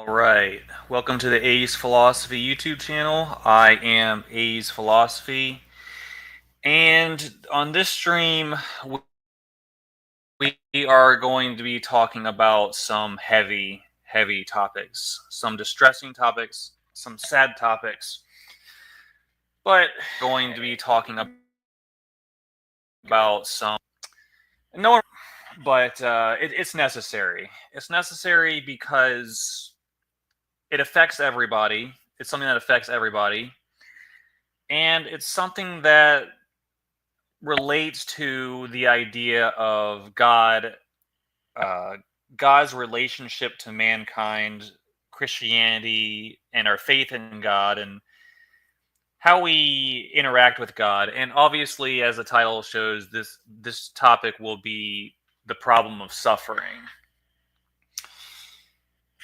Alright, welcome to the A's Philosophy YouTube channel. I am A's Philosophy, and on this stream, we are going to be talking about some heavy topics, some distressing topics, some sad topics, but going to be talking about some no, but it's necessary. It's necessary because it affects everybody. It's something that affects everybody. And it's something that relates to the idea of God, uh, God's relationship to mankind, Christianity, and our faith in God, and how we interact with God. And obviously, as the title shows, this topic will be the problem of suffering.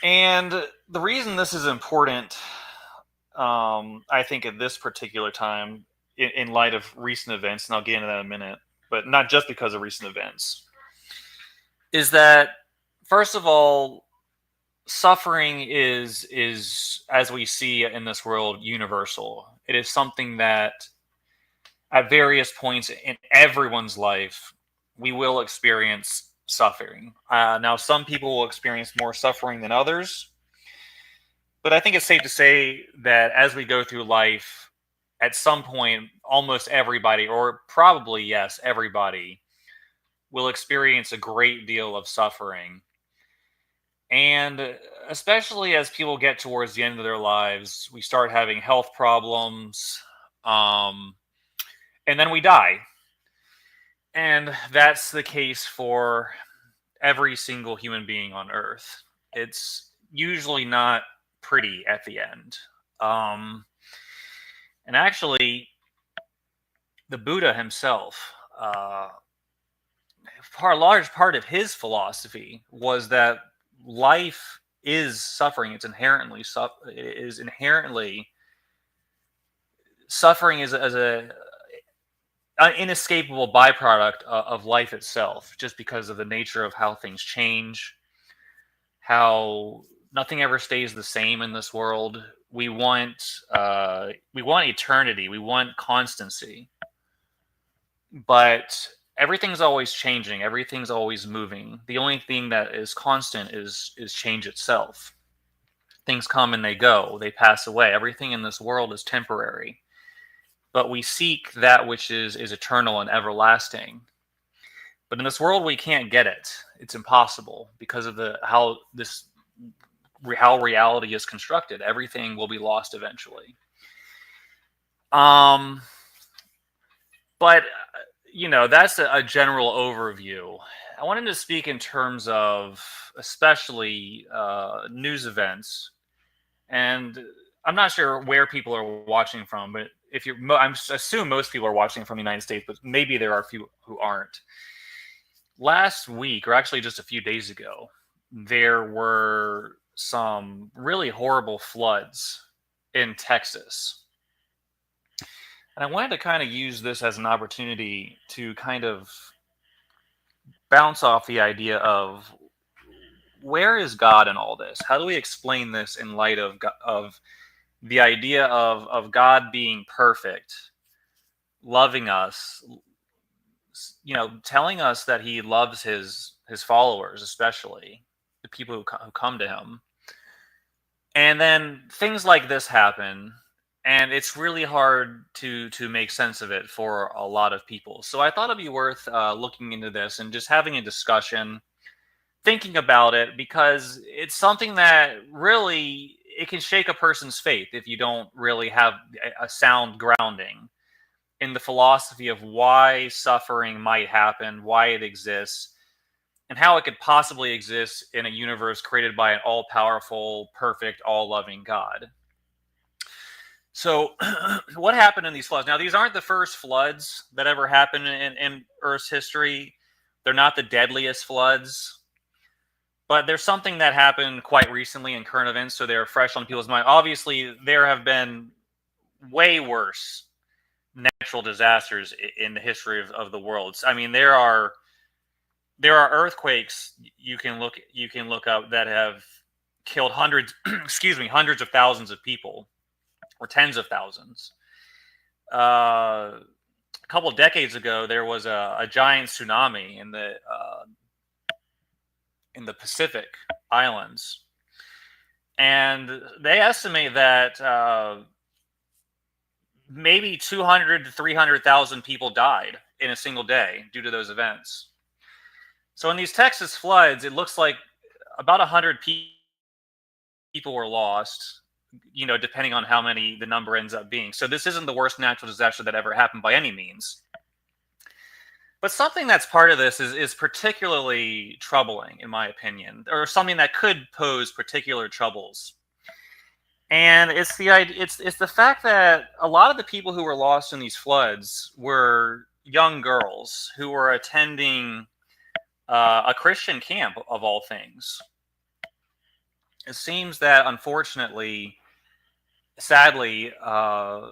And the reason this is important, I think, at this particular time, in light of recent events, and I'll get into that in a minute, but not just because of recent events, is that, first of all, suffering is as we see in this world, universal. It is something that at various points in everyone's life we will experience suffering. Now, some people will experience more suffering than others, but I think it's safe to say that as we go through life, at some point, almost everybody, or probably, yes, everybody, will experience a great deal of suffering. And especially as people get towards the end of their lives, we start having health problems, um, and then we die. And that's the case for every single human being on Earth. It's usually not pretty at the end. And actually, the Buddha himself, a large part of his philosophy was that life is suffering. It's inherently suffering is as a an inescapable byproduct of life itself, just because of the nature of how things change, how nothing ever stays the same in this world. We want eternity. We want constancy, but everything's always changing. Everything's always moving. The only thing that is constant is change itself. Things come and they go. They pass away. Everything in this world is temporary, but we seek that which is eternal and everlasting. But in this world, we can't get it. It's impossible because of how reality is constructed. Everything will be lost eventually. But that's a general overview. I wanted to speak in terms of especially news events, and I'm not sure where people are watching from, but if you're, I assume most people are watching from the United States, but maybe there are a few who aren't. Last week, or actually just a few days ago, there were some really horrible floods in Texas. And I wanted to kind of use this as an opportunity to kind of bounce off the idea of where is God in all this? How do we explain this in light of the idea of God being perfect, loving us, telling us that he loves his followers, especially the people who come to him. And then things like this happen, and it's really hard to make sense of it for a lot of people. So I thought it'd be worth looking into this and just having a discussion, thinking about it, because it's something that really it can shake a person's faith if you don't really have a sound grounding in the philosophy of why suffering might happen, why it exists, and how it could possibly exist in a universe created by an all-powerful, perfect, all-loving God. So, what happened in these floods? Now, these aren't the first floods that ever happened in Earth's history. They're not the deadliest floods. But there's something that happened quite recently in current events, so they're fresh on people's mind. Obviously, there have been way worse natural disasters in the history of the world. I mean, there are earthquakes you can look up that have killed hundreds, hundreds of thousands of people, or tens of thousands. A couple of decades ago, there was a giant tsunami in the Pacific Islands, and they estimate that maybe 200 to 300,000 people died in a single day due to those events. So in these Texas floods, it looks like about 100 people were lost, depending on how many the number ends up being. So this isn't the worst natural disaster that ever happened by any means. But something that's part of this is particularly troubling, in my opinion, or something that could pose particular troubles. And it's the fact that a lot of the people who were lost in these floods were young girls who were attending a Christian camp, of all things. It seems that, unfortunately, sadly, a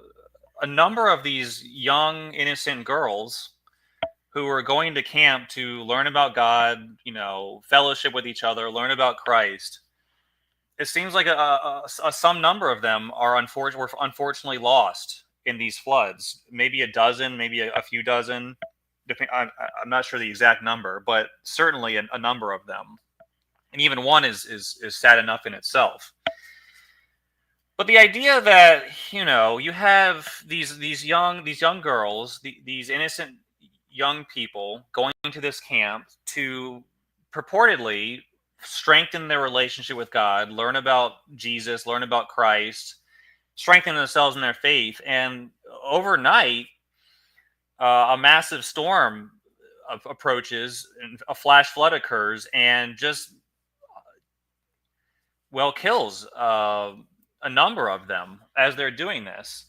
number of these young, innocent girls who were going to camp to learn about God, fellowship with each other, learn about Christ, it seems like some number of them were unfortunately lost in these floods. Maybe a dozen, maybe a few dozen. I'm not sure the exact number, but certainly a number of them. And even one is sad enough in itself. But the idea that you have these young girls, these innocent young people going to this camp to purportedly strengthen their relationship with God, learn about Jesus, learn about Christ, strengthen themselves in their faith, and overnight, a massive storm approaches, and a flash flood occurs, and just kills a number of them as they're doing this.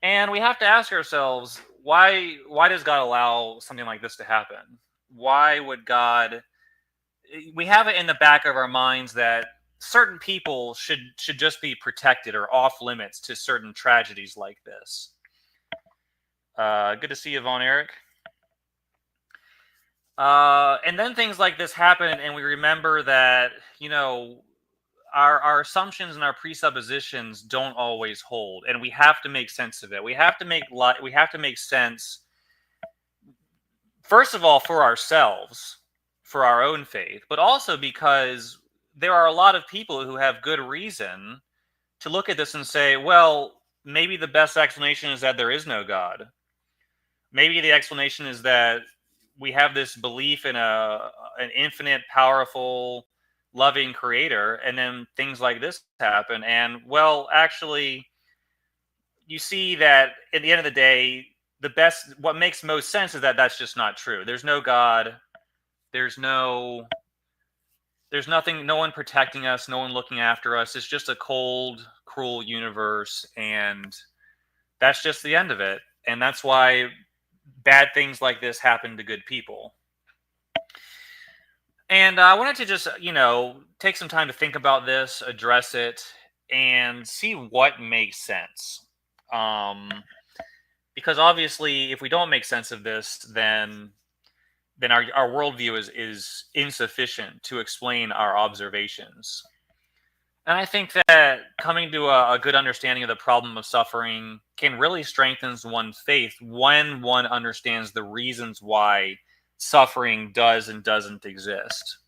And we have to ask ourselves, why does God allow something like this to happen? Why would God? We have it in the back of our minds that certain people should just be protected or off limits to certain tragedies like this. Good to see you, Von Eric. And then things like this happen, and we remember that our assumptions and our presuppositions don't always hold, and we have to make sense of it. We have to make sense, first of all, for ourselves, for our own faith, but also because there are a lot of people who have good reason to look at this and say, well, maybe the best explanation is that there is no God. Maybe the explanation is that we have this belief in an infinite, powerful, loving creator, and then things like this happen. And actually, you see that at the end of the day, what makes most sense is that that's just not true. There's no God. There's nothing, no one protecting us, no one looking after us. It's just a cold, cruel universe, and that's just the end of it. And that's why bad things like this happen to good people. And I wanted to just, take some time to think about this, address it, and see what makes sense. Because obviously, if we don't make sense of this, then our worldview is insufficient to explain our observations. And I think that coming to a good understanding of the problem of suffering can really strengthen one's faith when one understands the reasons why suffering does and doesn't exist.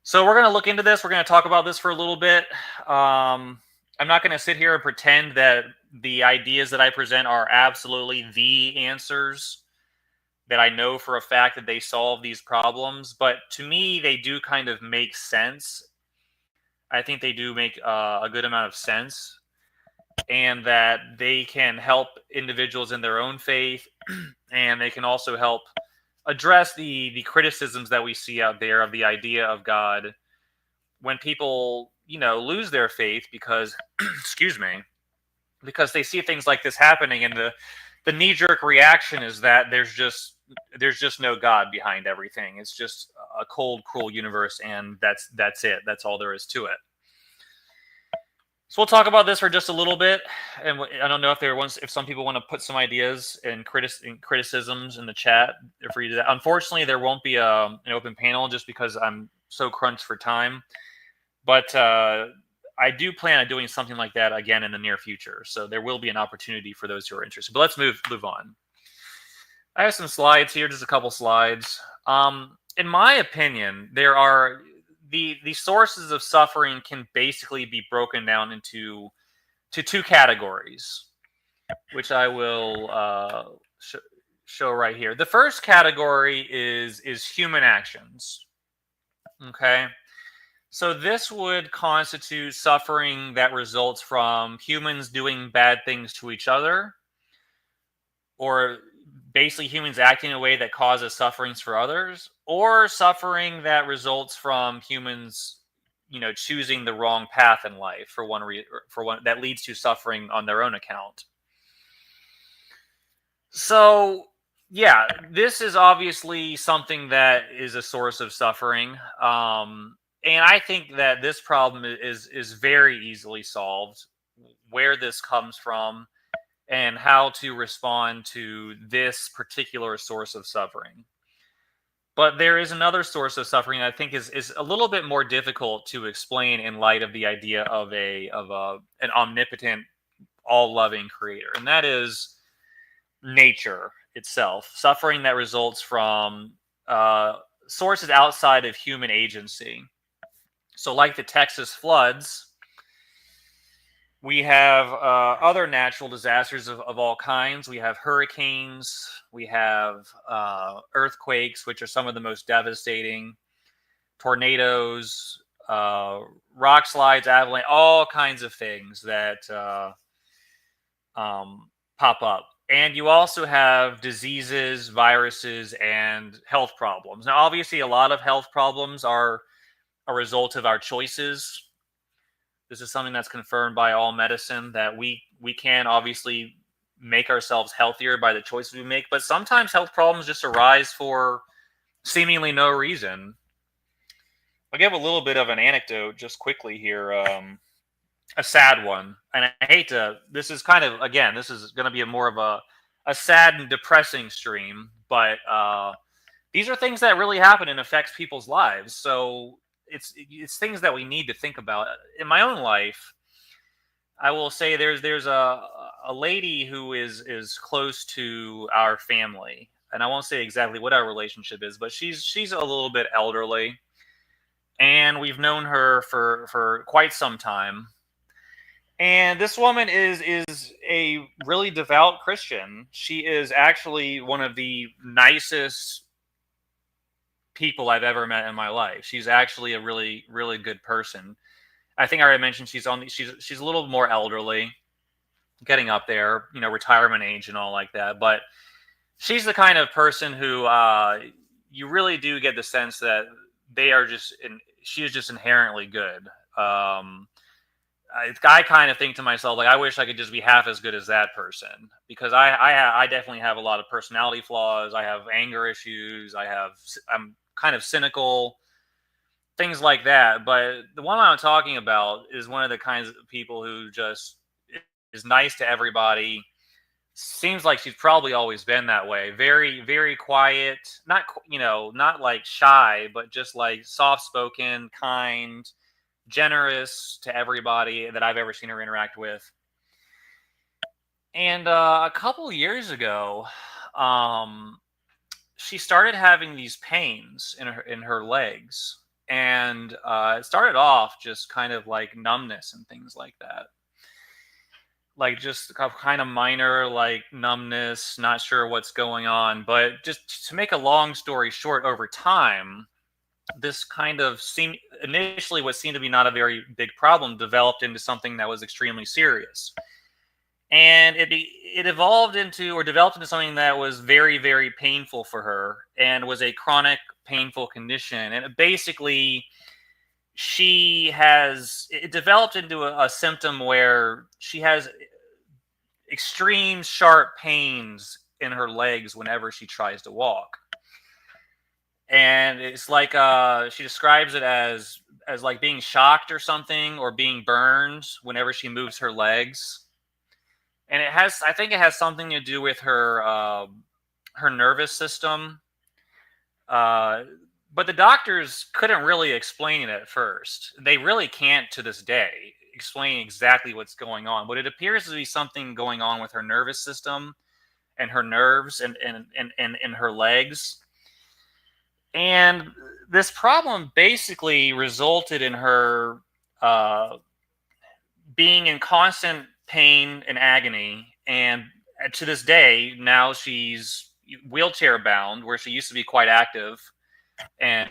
So we're going to look into this. We're going to talk about this for a little bit. I'm not going to sit here and pretend that the ideas that I present are absolutely the answers, that I know for a fact that they solve these problems. But to me, they do kind of make sense. I think they do make a good amount of sense, and that they can help individuals in their own faith, and they can also help address the criticisms that we see out there of the idea of God when people, lose their faith because, because they see things like this happening, and the knee-jerk reaction is that there's just no God behind everything. It's just a cold, cruel universe, and that's it. That's all there is to it. So we'll talk about this for just a little bit, and I don't know if some people want to put some ideas and criticisms in the chat. If we do that, unfortunately, there won't be an open panel just because I'm so crunched for time. But I do plan on doing something like that again in the near future. So there will be an opportunity for those who are interested. But let's move on. I have some slides here, just a couple slides. In my opinion, there are the sources of suffering can basically be broken down into two categories, which I will show right here. The first category is human actions. Okay, so this would constitute suffering that results from humans doing bad things to each other, or basically humans acting in a way that causes sufferings for others, or suffering that results from humans, choosing the wrong path in life for one that leads to suffering on their own account. So, yeah, this is obviously something that is a source of suffering. And I think that this problem is very easily solved. Where this comes from and how to respond to this particular source of suffering. But there is another source of suffering that I think is a little bit more difficult to explain in light of the idea of an omnipotent, all-loving creator, and that is nature itself. Suffering that results from sources outside of human agency. So, like the Texas floods, we have other natural disasters of all kinds. We have hurricanes. We have earthquakes, which are some of the most devastating. Tornadoes, rock slides, avalanche, all kinds of things that pop up. And you also have diseases, viruses, and health problems. Now, obviously, a lot of health problems are a result of our choices. This is something that's confirmed by all medicine, that we can obviously make ourselves healthier by the choices we make, but sometimes health problems just arise for seemingly no reason. I'll give a little bit of an anecdote just quickly here, a sad one. And I hate to, this is kind of, again, this is going to be more of a sad and depressing stream, but these are things that really happen and affects people's lives. So it's things that we need to think about. In my own life, I will say there's a lady who is close to our family, and I won't say exactly what our relationship is, but she's a little bit elderly, and we've known her for quite some time. And this woman is a really devout Christian. She is actually one of the nicest people I've ever met in my life. She's actually a really, really good person. I think I already mentioned she's a little more elderly, getting up there, retirement age and all like that. But she's the kind of person who you really do get the sense that she is just inherently good. I kind of think to myself, like, I wish I could just be half as good as that person, because I definitely have a lot of personality flaws. I have anger issues. I'm kind of cynical, things like that. But the one I'm talking about is one of the kinds of people who just is nice to everybody. Seems like she's probably always been that way. Very, very quiet. Not like shy, but just like soft spoken, kind, generous to everybody that I've ever seen her interact with. And a couple years ago, she started having these pains in her legs, and it started off just kind of like numbness and things like that, like just kind of minor like numbness, not sure what's going on. But just to make a long story short, over time, this kind of initially what seemed to be not a very big problem developed into something that was extremely serious. And it evolved into, or developed into, something that was very, very painful for her, and was a chronic painful condition. And basically, it developed into a symptom where she has extreme sharp pains in her legs whenever she tries to walk. And it's like she describes it as like being shocked or something, or being burned whenever she moves her legs. And I think it has something to do with her nervous system. But the doctors couldn't really explain it at first. They really can't to this day explain exactly what's going on. But it appears to be something going on with her nervous system and her nerves and her legs. And this problem basically resulted in her being in constant pain and agony. And to this day, now she's wheelchair bound, where she used to be quite active. And,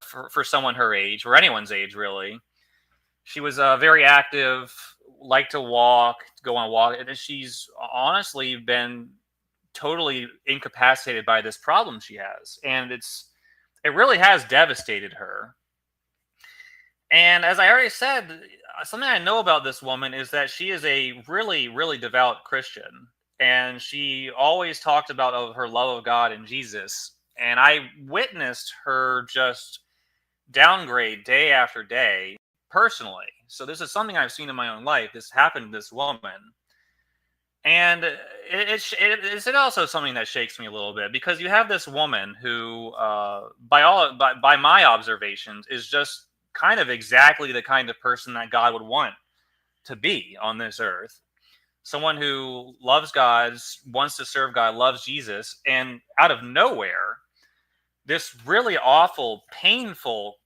for someone her age, or anyone's age, really, she was very active, liked to walk, go on a walk. And she's honestly been totally incapacitated by this problem she has. And it really has devastated her. And as I already said, something I know about this woman is that she is a really, really devout Christian. And she always talked about her love of God and Jesus. And I witnessed her just downgrade day after day personally. So this is something I've seen in my own life. This happened to this woman. And it's also something that shakes me a little bit, because you have this woman who, by my observations, is just kind of exactly the kind of person that God would want to be on this earth. Someone who loves God, wants to serve God, loves Jesus, and out of nowhere, this really awful, painful,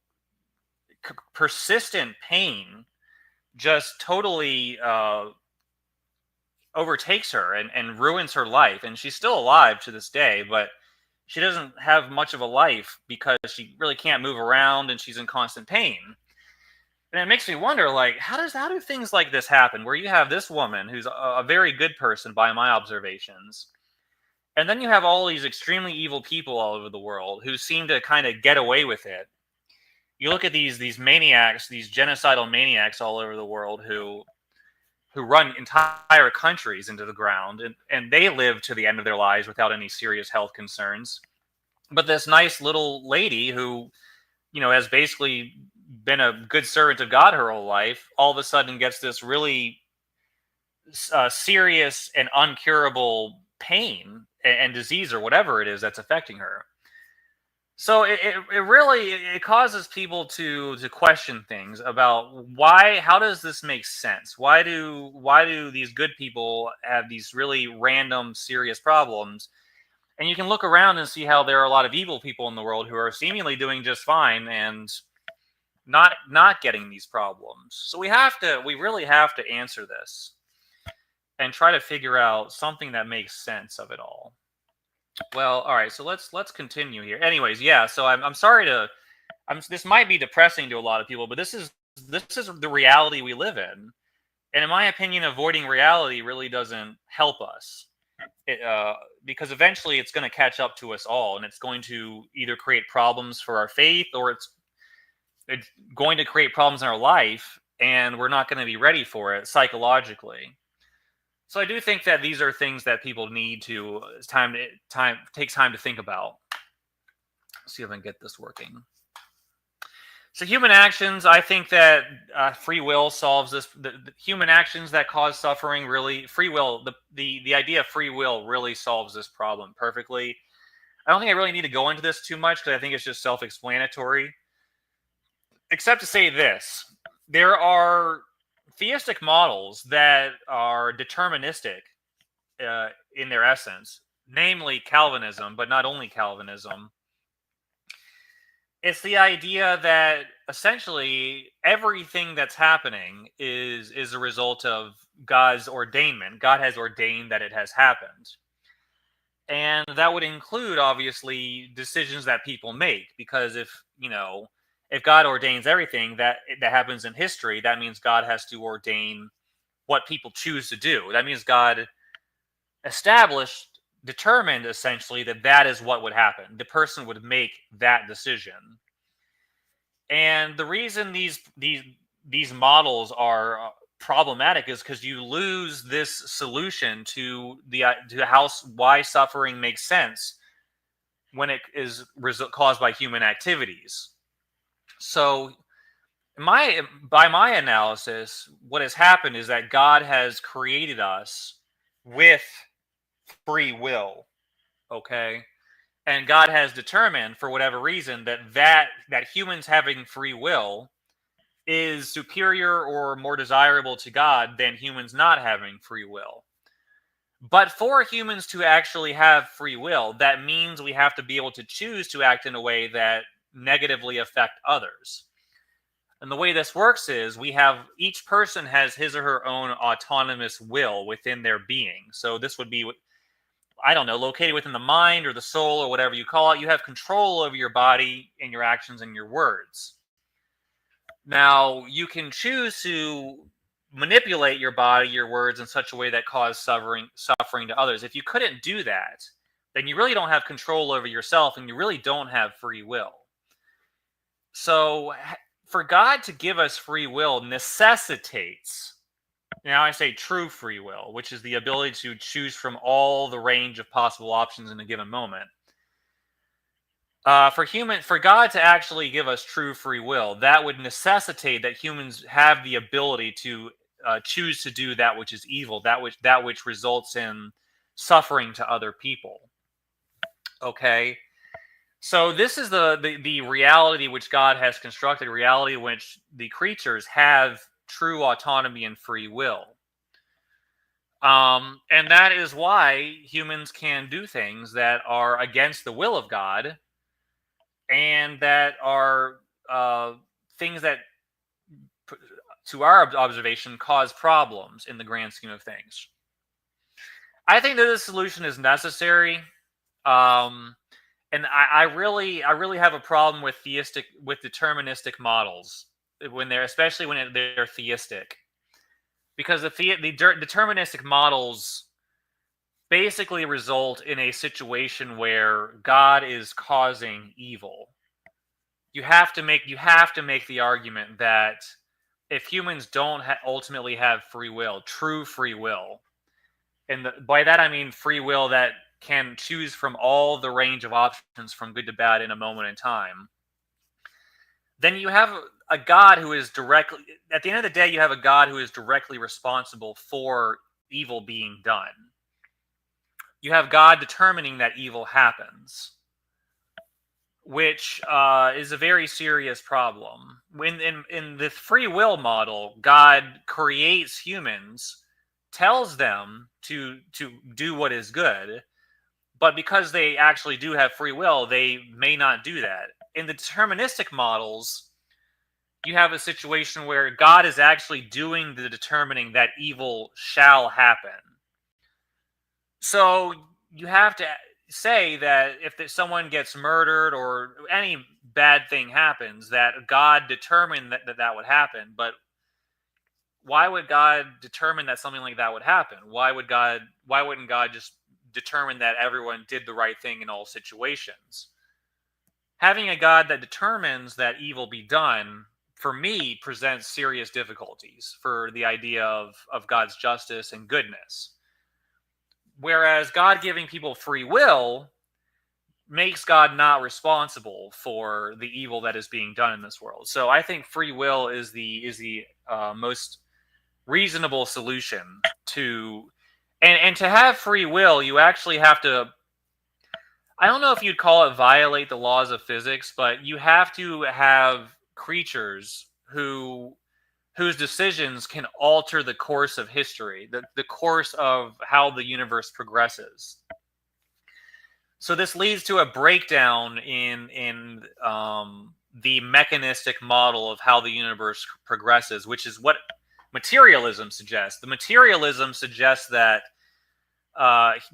persistent pain just totally overtakes her and ruins her life. And she's still alive to this day, but she doesn't have much of a life because she really can't move around and she's in constant pain. And it makes me wonder, like, how do things like this happen, where you have this woman who's a very good person by my observations, and then you have all these extremely evil people all over the world who seem to kind of get away with it. You look at these maniacs, these genocidal maniacs all over the world who run entire countries into the ground, and they live to the end of their lives without any serious health concerns. But this nice little lady who, has basically been a good servant of God her whole life, all of a sudden gets this really serious and uncurable pain and disease, or whatever it is that's affecting her. So it really causes people to question things about how does this make sense? Why do these good people have these really random serious problems? And you can look around and see how there are a lot of evil people in the world who are seemingly doing just fine and not getting these problems. So we really have to answer this and try to figure out something that makes sense of it all. Well, all right. So let's continue here. Anyways, yeah. So I'm sorry this might be depressing to a lot of people, but this is the reality we live in, and in my opinion, avoiding reality really doesn't help us. Because eventually it's going to catch up to us all, and it's going to either create problems for our faith, or it's going to create problems in our life, and we're not going to be ready for it psychologically. So I do think that these are things that people need to take time to think about. Let's see if I can get this working. So human actions, I think that free will solves this. The human actions that cause suffering, really, free will, the idea of free will really solves this problem perfectly. I don't think I really need to go into this too much, because I think it's just self-explanatory. Except to say this: there are theistic models that are deterministic in their essence, namely Calvinism, but not only Calvinism. It's the idea that essentially everything that's happening is a result of God's ordainment. God has ordained that it has happened. And that would include, obviously, decisions that people make, because if God ordains everything that happens in history, that means God has to ordain what people choose to do. That means God determined essentially that is what would happen. The person would make that decision. And the reason these models are problematic is because you lose this solution to why suffering makes sense when it is caused by human activities. So by my analysis, what has happened is that God has created us with free will. Okay. And God has determined, for whatever reason, that humans having free will is superior or more desirable to God than humans not having free will. But for humans to actually have free will, that means we have to be able to choose to act in a way that negatively affect others. And the way this works is each person has his or her own autonomous will within their being. So this would be, I don't know, located within the mind or the soul or whatever you call it. You have control over your body and your actions and your words. Now, you can choose to manipulate your body, your words in such a way that cause suffering to others. If you couldn't do that, then you really don't have control over yourself and you really don't have free will. So, for God to give us free will necessitates, now I say true free will, which is the ability to choose from all the range of possible options in a given moment. For God to actually give us true free will, that would necessitate that humans have the ability to choose to do that which is evil, that which results in suffering to other people. Okay, so this is the reality which God has constructed, a reality in which the creatures have true autonomy and free will. And that is why humans can do things that are against the will of God, and that are things that, to our observation, cause problems in the grand scheme of things. I think that this solution is necessary, and I really have a problem with deterministic models especially when they're theistic, because the deterministic models basically result in a situation where God is causing evil. You have to make the argument that if humans don't ultimately have free will, true free will, and by that I mean free will that can choose from all the range of options from good to bad in a moment in time, then you have a God who is directly, at the end of the day, you have a God who is directly responsible for evil being done. You have God determining that evil happens, which is a very serious problem. In the free will model, God creates humans, tells them to do what is good, but because they actually do have free will, they may not do that. In the deterministic models, you have a situation where God is actually doing the determining that evil shall happen. So you have to say that if someone gets murdered or any bad thing happens, that God determined that would happen. But why would God determine that something like that would happen? Why wouldn't God just determine that everyone did the right thing in all situations? Having a God that determines that evil be done, for me, presents serious difficulties for the idea of God's justice and goodness. Whereas God giving people free will makes God not responsible for the evil that is being done in this world. So I think free will is the most reasonable solution to, and to have free will, you actually have to, I don't know if you'd call it violate the laws of physics, but you have to have creatures whose decisions can alter the course of history, the course of how the universe progresses. So this leads to a breakdown in the mechanistic model of how the universe progresses, which is what materialism suggests. The materialism suggests that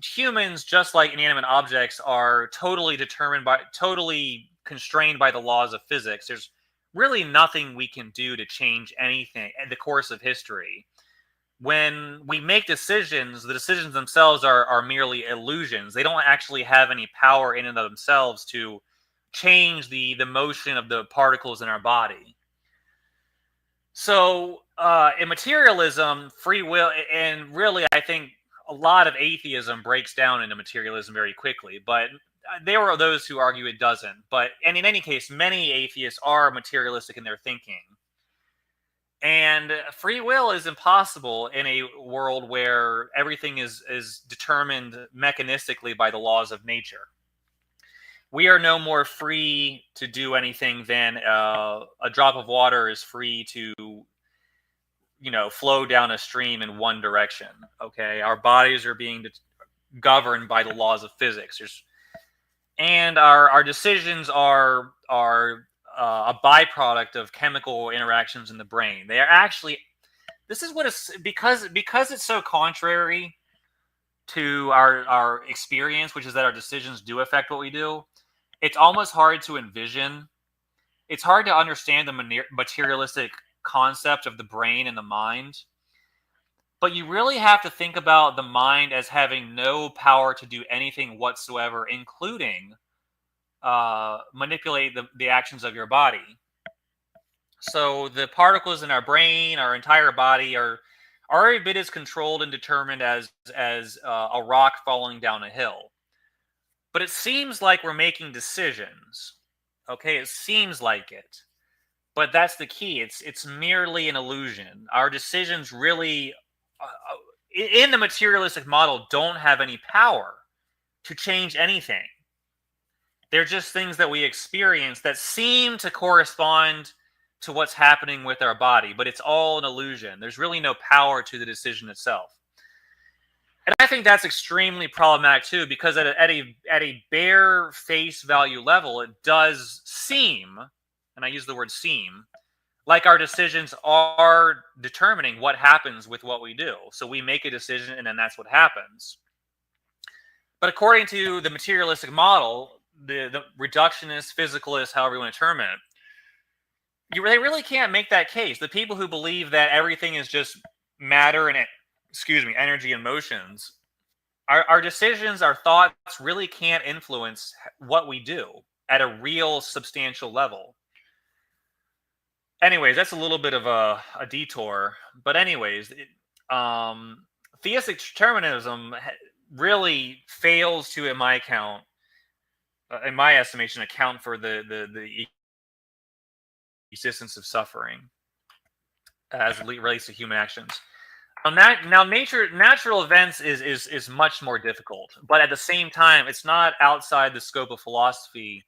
humans, just like inanimate objects, are totally constrained by the laws of physics. There's really nothing we can do to change anything in the course of history. When we make decisions, the decisions themselves are merely illusions. They don't actually have any power in and of themselves to change the motion of the particles in our body. So in materialism, free will, and really I think a lot of atheism breaks down into materialism very quickly, but there are those who argue it doesn't. And in any case, many atheists are materialistic in their thinking. And free will is impossible in a world where everything is determined mechanistically by the laws of nature. we are no more free to do anything than a drop of water is free to, flow down a stream in one direction. Okay, our bodies are being governed by the laws of physics. And our decisions are a byproduct of chemical interactions in the brain. They are actually, this is what is, because it's so contrary to our experience, which is that our decisions do affect what we do. It's almost hard to envision. It's hard to understand the materialistic concept of the brain and the mind. But you really have to think about the mind as having no power to do anything whatsoever, including manipulate the actions of your body. So the particles in our brain, our entire body, are every bit as controlled and determined as a rock falling down a hill. But it seems like we're making decisions. Okay, it seems like it. But that's the key. It's merely an illusion. Our decisions really, in the materialistic model, don't have any power to change anything. They're just things that we experience that seem to correspond to what's happening with our body, but it's all an illusion. There's really no power to the decision itself. And I think that's extremely problematic too, because at a bare face value level, it does seem, and I use the word seem, like our decisions are determining what happens with what we do. So we make a decision and then that's what happens. But according to the materialistic model, the reductionist, physicalist, however you want to term it, they really can't make that case. The people who believe that everything is just matter and energy and motions, our decisions, our thoughts really can't influence what we do at a real substantial level. Anyways, that's a little bit of a detour. But anyways, theistic determinism really fails to, in my estimation, account for the existence of suffering as it relates to human actions. Now, natural events is much more difficult, but at the same time, it's not outside the scope of philosophy.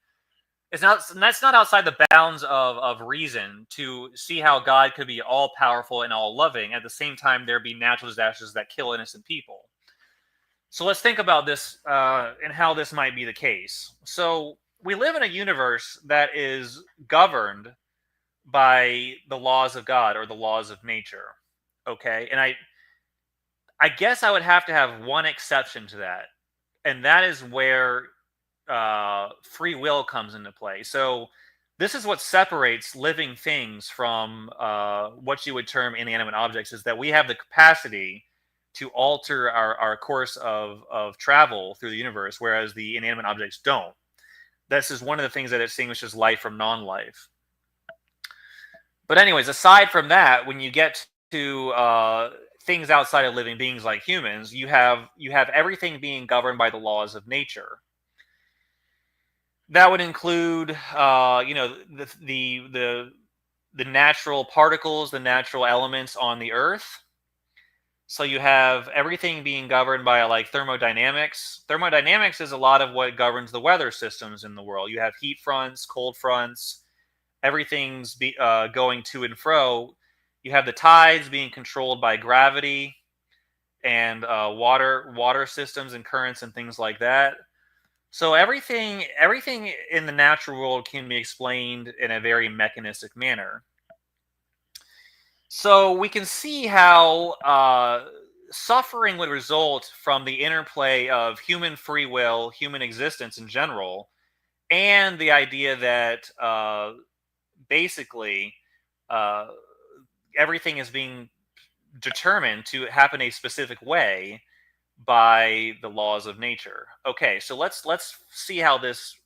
That's not outside the bounds of reason to see how God could be all powerful and all loving. At the same time, there be natural disasters that kill innocent people. So let's think about this and how this might be the case. So we live in a universe that is governed by the laws of God or the laws of nature. Okay, and I guess I would have to have one exception to that, and that is where free will comes into play. So this is what separates living things from what you would term inanimate objects, is that we have the capacity to alter our course of travel through the universe, whereas the inanimate objects don't. This is one of the things that distinguishes life from non-life. But anyways, aside from that, when you get to things outside of living beings like humans, you have everything being governed by the laws of nature. That would include, the natural particles, the natural elements on the Earth. So you have everything being governed by like thermodynamics. Thermodynamics is a lot of what governs the weather systems in the world. You have heat fronts, cold fronts. Everything's going to and fro. You have the tides being controlled by gravity and water systems and currents and things like that. So everything in the natural world can be explained in a very mechanistic manner. So we can see how suffering would result from the interplay of human free will, human existence in general, and the idea that basically everything is being determined to happen a specific way by the laws of nature. Okay, so let's see how this.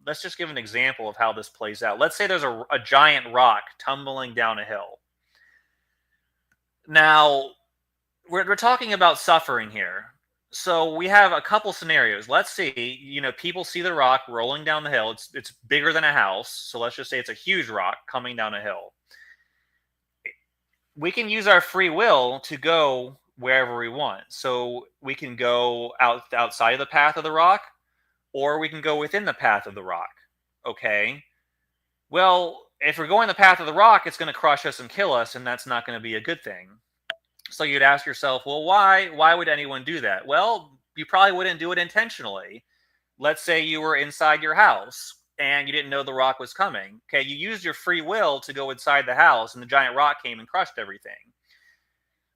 Let's just give an example of how this plays out. Let's say there's a giant rock tumbling down a hill. Now, we're talking about suffering here. So we have a couple scenarios. Let's see, people see the rock rolling down the hill. It's bigger than a house. So let's just say it's a huge rock coming down a hill. We can use our free will to go wherever we want. So we can go outside of the path of the rock, or we can go within the path of the rock. Okay. Well, if we're going the path of the rock, it's going to crush us and kill us, and that's not going to be a good thing. So you'd ask yourself, well, why? Why would anyone do that? Well, you probably wouldn't do it intentionally. Let's say you were inside your house and you didn't know the rock was coming. Okay, you used your free will to go inside the house, and the giant rock came and crushed everything.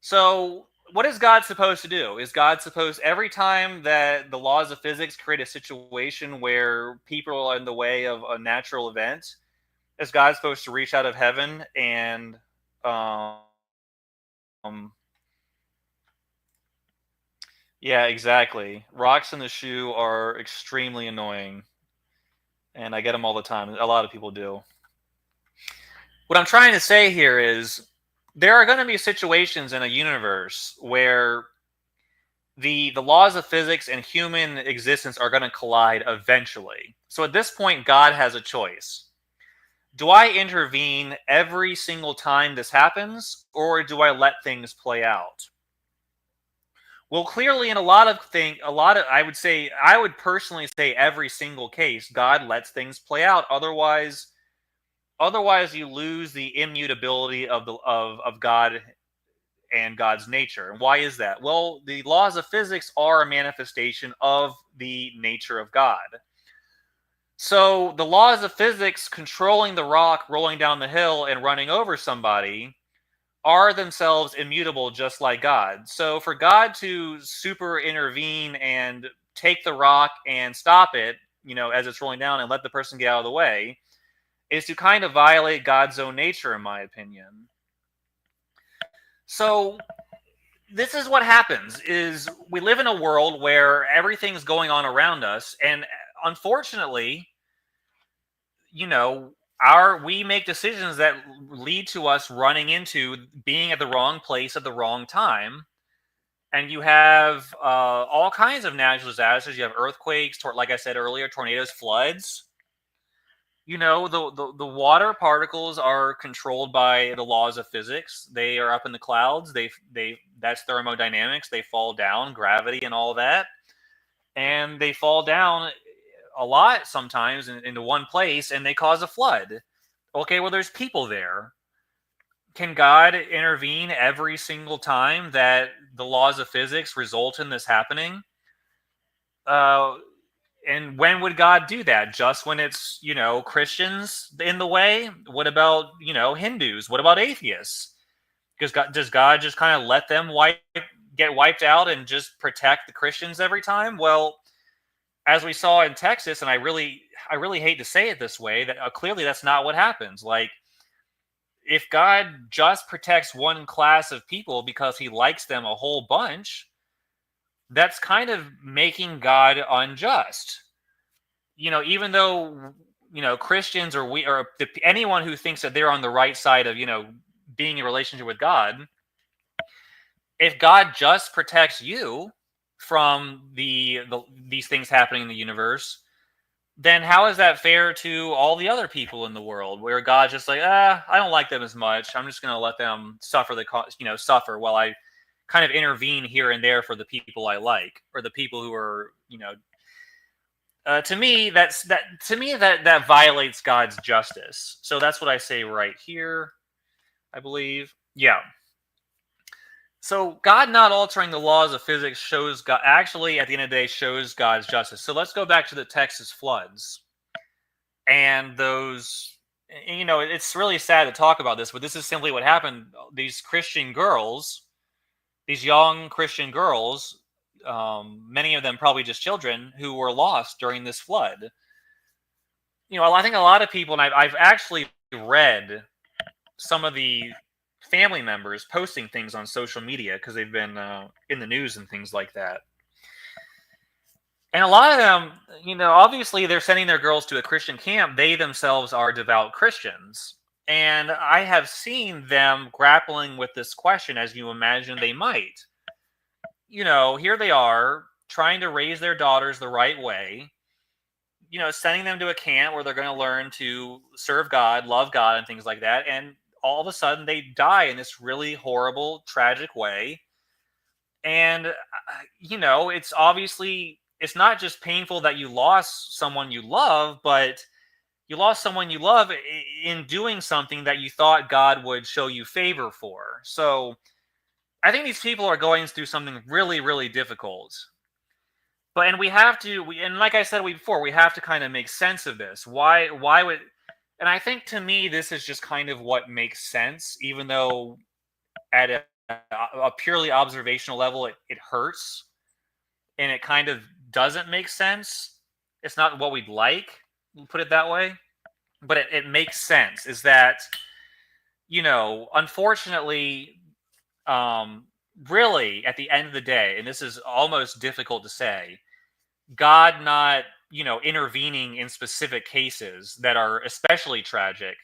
So what is God supposed to do? Is God supposed, every time that the laws of physics create a situation where people are in the way of a natural event, is God supposed to reach out of heaven and um yeah, exactly. Rocks in the shoe are extremely annoying, and I get them all the time. A lot of people do. What I'm trying to say here is there are going to be situations in a universe where the laws of physics and human existence are going to collide eventually. So at this point, God has a choice. Do I intervene every single time this happens, or do I let things play out? Well, clearly, in I would personally say every single case, God lets things play out. Otherwise, you lose the immutability of God and God's nature. And why is that? Well, the laws of physics are a manifestation of the nature of God. So the laws of physics controlling the rock rolling down the hill and running over somebody are themselves immutable, just like God. So for God to super intervene and take the rock and stop it, as it's rolling down, and let the person get out of the way, is to kind of violate God's own nature, in my opinion. So this is what happens: is we live in a world where everything's going on around us, and unfortunately, you know, we make decisions that lead to us running into being at the wrong place at the wrong time. And you have all kinds of natural disasters. You have earthquakes, like I said earlier, tornadoes, floods. The water particles are controlled by the laws of physics. They are up in the clouds. That's thermodynamics. They fall down, gravity, and all that, and they fall down a lot sometimes into one place, and they cause a flood. Okay, well, there's people there. Can God intervene every single time that the laws of physics result in this happening? Uh, and when would God do that? Just when it's, Christians in the way? What about, Hindus? What about atheists? Does God just kind of let them get wiped out and just protect the Christians every time? Well, as we saw in Texas, and I really hate to say it this way, that clearly that's not what happens. Like, if God just protects one class of people because he likes them a whole bunch, that's kind of making God unjust. Even though, Christians or anyone who thinks that they're on the right side of, being in a relationship with God, if God just protects you from these things happening in the universe, then how is that fair to all the other people in the world, where God's just like, I don't like them as much. I'm just going to let them suffer suffer while I kind of intervene here and there for the people I like, or the people who are, to me, that violates God's justice. So that's what I say right here, I believe. Yeah. So God not altering the laws of physics shows God, actually, at the end of the day, shows God's justice. So let's go back to the Texas floods and those. It's really sad to talk about this, but this is simply what happened. These Christian girls, these young Christian girls, many of them probably just children, who were lost during this flood. I think a lot of people, and I've actually read some of the family members posting things on social media because they've been in the news and things like that. And a lot of them, obviously they're sending their girls to a Christian camp. They themselves are devout Christians. And I have seen them grappling with this question, as you imagine they might. Here they are trying to raise their daughters the right way, sending them to a camp where they're going to learn to serve God, love God, and things like that. And all of a sudden they die in this really horrible, tragic way. And, it's it's not just painful that you lost someone you love, but you lost someone you love in doing something that you thought God would show you favor for. So I think these people are going through something really, really difficult. But and we have to, and like I said before, we have to kind of make sense of this. Why would? And I think to me, this is just kind of what makes sense, even though at a purely observational level, it hurts and it kind of doesn't make sense. It's not what we'd like, put it that way, but it makes sense. Is that, unfortunately, really at the end of the day, and this is almost difficult to say, God not, intervening in specific cases that are especially tragic,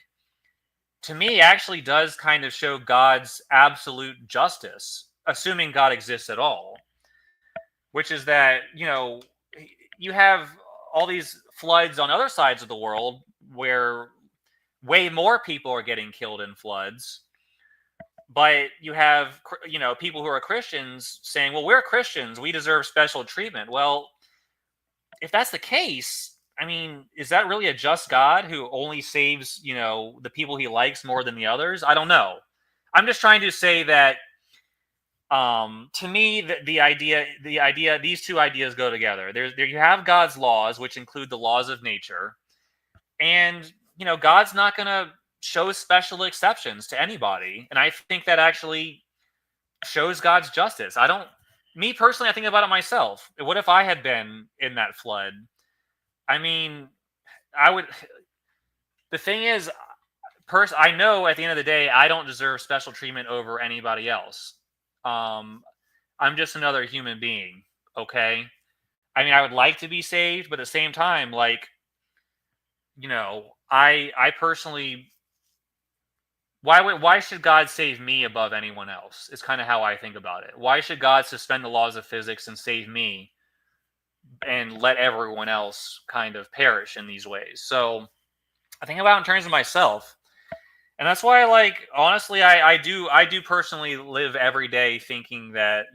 to me actually does kind of show God's absolute justice, assuming God exists at all, which is that, you have all these floods on other sides of the world where way more people are getting killed in floods. But you have, people who are Christians saying, well, we're Christians, we deserve special treatment. Well, if that's the case, I mean, is that really a just God who only saves, the people he likes more than the others? I don't know. I'm just trying to say that, to me, the idea, these two ideas go together. There you have God's laws, which include the laws of nature, and God's not going to show special exceptions to anybody, and I think that actually shows God's justice. Me personally, I think about it myself. What if I had been in that flood? I mean, I would. The thing is, I know at the end of the day, I don't deserve special treatment over anybody else. I'm just another human being. Okay. I mean, I would like to be saved, but at the same time, like, I personally, why should God save me above anyone else? Is kind of how I think about it. Why should God suspend the laws of physics and save me and let everyone else kind of perish in these ways? So I think about it in terms of myself. And that's why, like, honestly, I do personally live every day thinking that,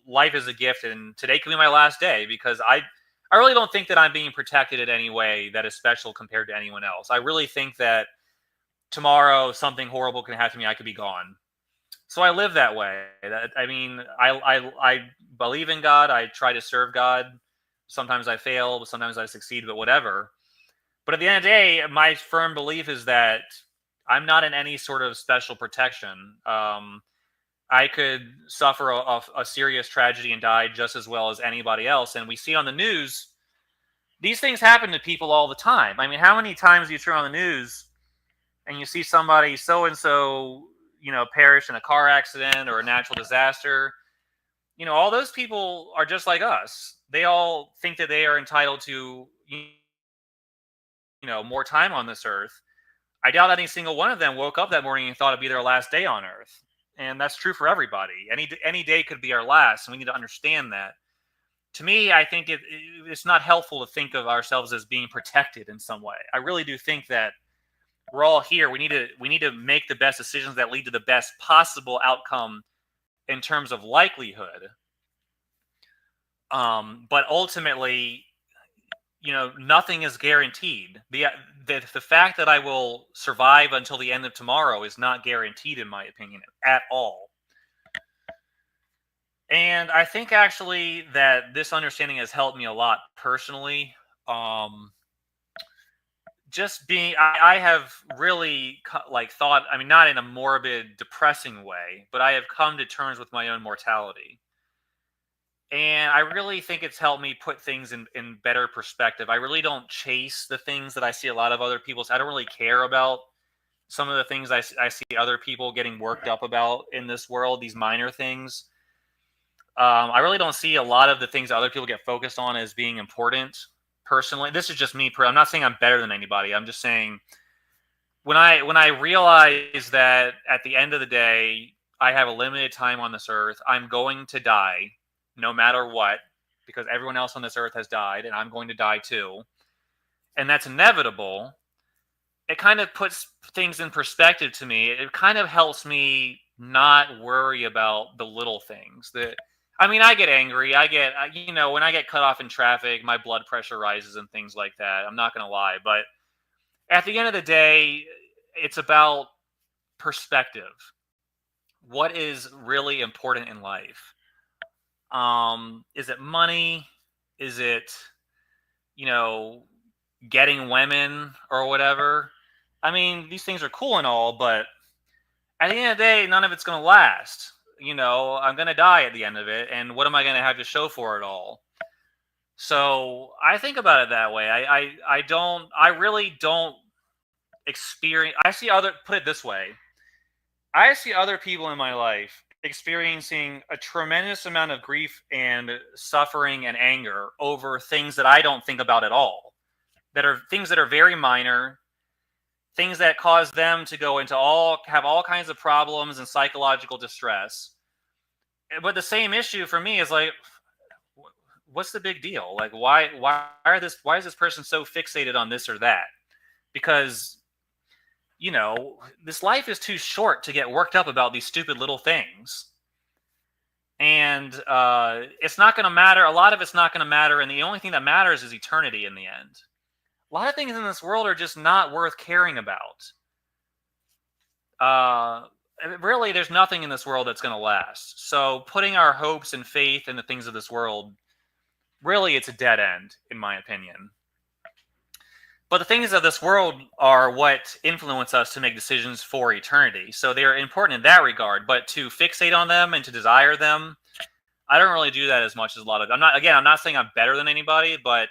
life is a gift and today can be my last day, because I really don't think that I'm being protected in any way that is special compared to anyone else. I really think that tomorrow something horrible can happen to me. I could be gone. So I live that way. I mean, I believe in God. I try to serve God. Sometimes I fail, but sometimes I succeed, but whatever. But at the end of the day, my firm belief is that I'm not in any sort of special protection. I could suffer a serious tragedy and die just as well as anybody else. And we see on the news, these things happen to people all the time. I mean, how many times do you turn on the news and you see somebody so-and-so, perish in a car accident or a natural disaster? All those people are just like us. They all think that they are entitled to, more time on this earth. I doubt any single one of them woke up that morning and thought it'd be their last day on earth. And that's true for everybody. Any day could be our last, and we need to understand that. To me, I think it's not helpful to think of ourselves as being protected in some way. I really do think that we're all here. We need to make the best decisions that lead to the best possible outcome in terms of likelihood. But ultimately, nothing is guaranteed. The fact that I will survive until the end of tomorrow is not guaranteed, in my opinion, at all. And I think actually that this understanding has helped me a lot personally. I have really thought, I mean, not in a morbid, depressing way, but I have come to terms with my own mortality. And I really think it's helped me put things in better perspective. I really don't chase the things that I see a lot of other people. I don't really care about some of the things I see other people getting worked up about in this world, these minor things. I really don't see a lot of the things that other people get focused on as being important. Personally, this is just me. I'm not saying I'm better than anybody. I'm just saying when I realize that at the end of the day, I have a limited time on this earth, I'm going to die no matter what, because everyone else on this earth has died and I'm going to die too. And that's inevitable. It kind of puts things in perspective to me. It kind of helps me not worry about the little things. I mean, I get angry. When I get cut off in traffic, my blood pressure rises and things like that. I'm not going to lie. But at the end of the day, it's about perspective. What is really important in life? Is it money? Is it, you know, getting women or whatever? I mean, these things are cool and all, but at the end of the day, none of it's going to last. I'm going to die at the end of it, and what am I going to have to show for it all? So I think about it that way. I really don't experience. Put it this way. I see other people in my life experiencing a tremendous amount of grief and suffering and anger over things that I don't think about at all. That are things that are very minor, things that cause them to have all kinds of problems and psychological distress. But the same issue for me is like, what's the big deal? Like, why is this person so fixated on this or that? Because this life is too short to get worked up about these stupid little things. And it's not going to matter. A lot of it's not going to matter. And the only thing that matters is eternity in the end. A lot of things in this world are just not worth caring about. Really, there's nothing in this world that's going to last. So putting our hopes and faith in the things of this world, really, it's a dead end, in my opinion. But the things of this world are what influence us to make decisions for eternity. So they are important in that regard. But to fixate on them and to desire them, I don't really do that as much as a lot of. I'm not saying I'm better than anybody, but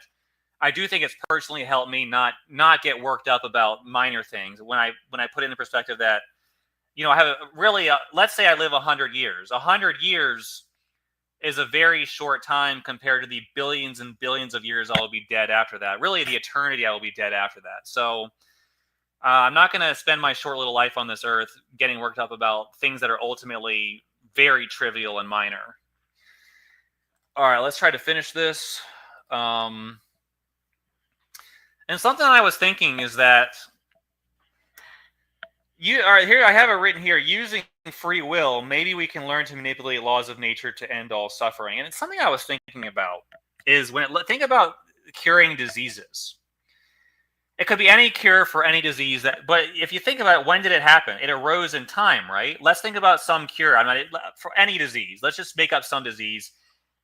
I do think it's personally helped me not get worked up about minor things. When I put it in the perspective that, I have let's say I live 100 years. 100 years is a very short time compared to the billions and billions of years I will be dead after that. Really, the eternity I will be dead after that. So I'm not going to spend my short little life on this earth getting worked up about things that are ultimately very trivial and minor. All right, let's try to finish this. And something I was thinking is that here I have it written here, using free will, maybe we can learn to manipulate laws of nature to end all suffering. And it's something I was thinking about is think about curing diseases. It could be any cure for any disease but if you think about it, when did it happen? It arose in time, right? Let's think about some cure. For any disease. Let's just make up some disease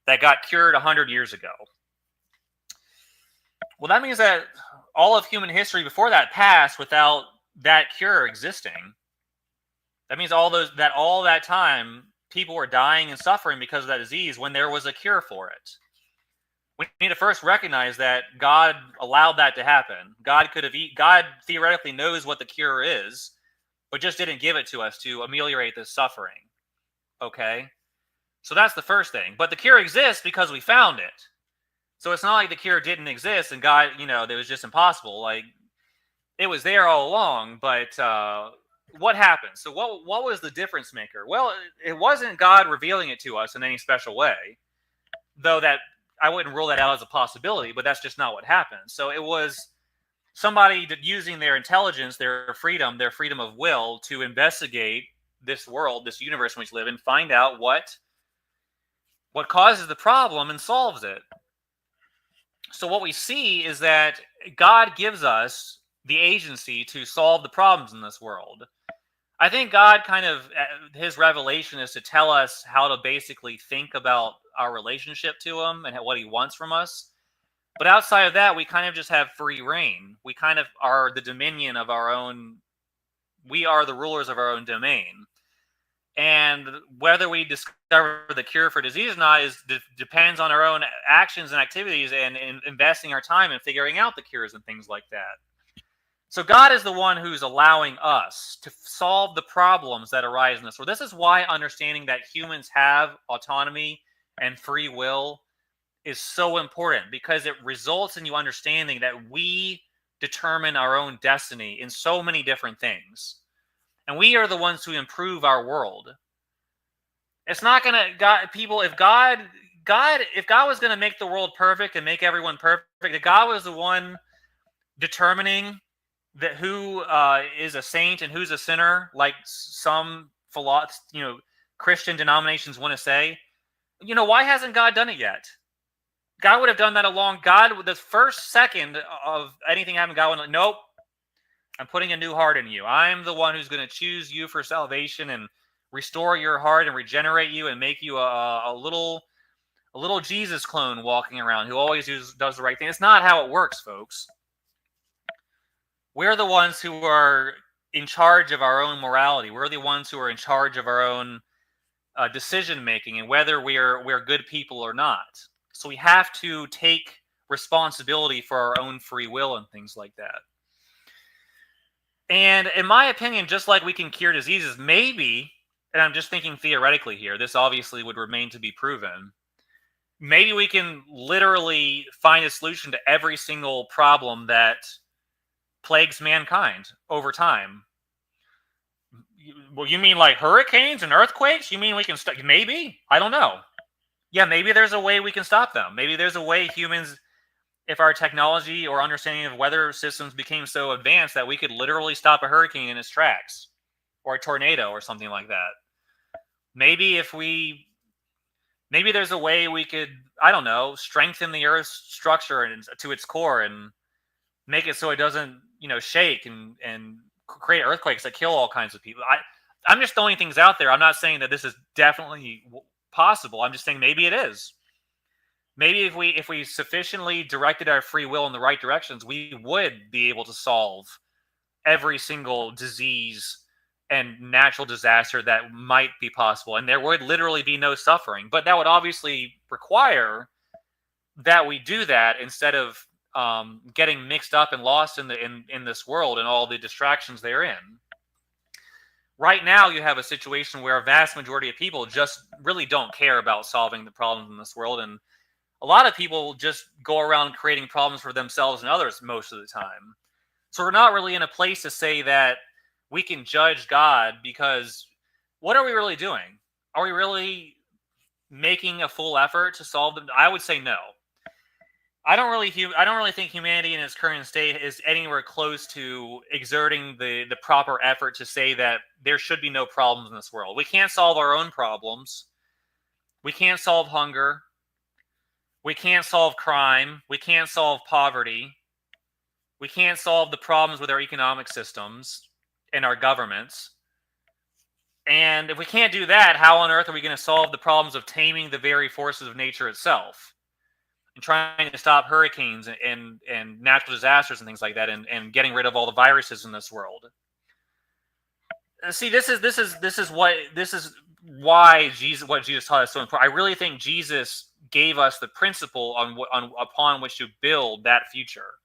that got cured 100 years ago. Well, that means that all of human history before that passed without that cure existing. That means all that time people were dying and suffering because of that disease when there was a cure for it. We need to first recognize that God allowed that to happen. God theoretically knows what the cure is, but just didn't give it to us to ameliorate this suffering. Okay? So that's the first thing. But the cure exists because we found it. So it's not like the cure didn't exist and God, it was just impossible. Like, it was there all along, but what happened? So what was the difference maker? Well, it wasn't God revealing it to us in any special way, though that I wouldn't rule that out as a possibility, but that's just not what happened. So it was somebody using their intelligence, their freedom of will to investigate this world, this universe in which we live in, find out what causes the problem and solves it. So what we see is that God gives us the agency to solve the problems in this world. I think God his revelation is to tell us how to basically think about our relationship to him and what he wants from us. But outside of that, we kind of just have free reign. We kind of are the dominion of our own. We are the rulers of our own domain. And whether we discover the cure for disease or not depends on our own actions and activities and investing our time in figuring out the cures and things like that. So God is the one who's allowing us to solve the problems that arise in this world. This is why understanding that humans have autonomy and free will is so important, because it results in you understanding that we determine our own destiny in so many different things. And we are the ones who improve our world. It's not going to if God was going to make the world perfect and make everyone perfect, if God was the one determining that who is a saint and who's a sinner, like some Christian denominations want to say, Why hasn't God done it yet? God would have done that God, the first second of anything happening, God would, nope, I'm putting a new heart in you. I'm the one who's going to choose you for salvation and restore your heart and regenerate you and make you a little Jesus clone walking around who always does the right thing. It's not how it works, folks. We're the ones who are in charge of our own morality. We're the ones who are in charge of our own decision making and whether we're good people or not. So we have to take responsibility for our own free will and things like that. And in my opinion, just like we can cure diseases, maybe, and I'm just thinking theoretically here, this obviously would remain to be proven, maybe we can literally find a solution to every single problem that plagues mankind over time. Well, you mean like hurricanes and earthquakes? You mean we can stop? Maybe. I don't know. Yeah, maybe there's a way we can stop them. Maybe there's a way humans, if our technology or understanding of weather systems became so advanced that we could literally stop a hurricane in its tracks or a tornado or something like that. Maybe there's a way we could, I don't know, strengthen the Earth's structure to its core and make it so it doesn't, shake and create earthquakes that kill all kinds of people. I'm just throwing things out there. I'm not saying that this is definitely possible. I'm just saying maybe it is. Maybe if we sufficiently directed our free will in the right directions, we would be able to solve every single disease and natural disaster that might be possible, and there would literally be no suffering. But that would obviously require that we do that instead of getting mixed up and lost in this world and all the distractions therein. Right now, you have a situation where a vast majority of people just really don't care about solving the problems in this world, and a lot of people just go around creating problems for themselves and others most of the time. So we're not really in a place to say that we can judge God, because what are we really doing? Are we really making a full effort to solve them? I would say no. I don't really think humanity in its current state is anywhere close to exerting the proper effort to say that there should be no problems in this world. We can't solve our own problems. We can't solve hunger. We can't solve crime. We can't solve poverty. We can't solve the problems with our economic systems and our governments. And if we can't do that, how on earth are we going to solve the problems of taming the very forces of nature itself and trying to stop hurricanes and natural disasters and things like that, and getting rid of all the viruses in this world? See, this is why Jesus taught us so important. I really think Jesus gave us the principle upon which to build that future,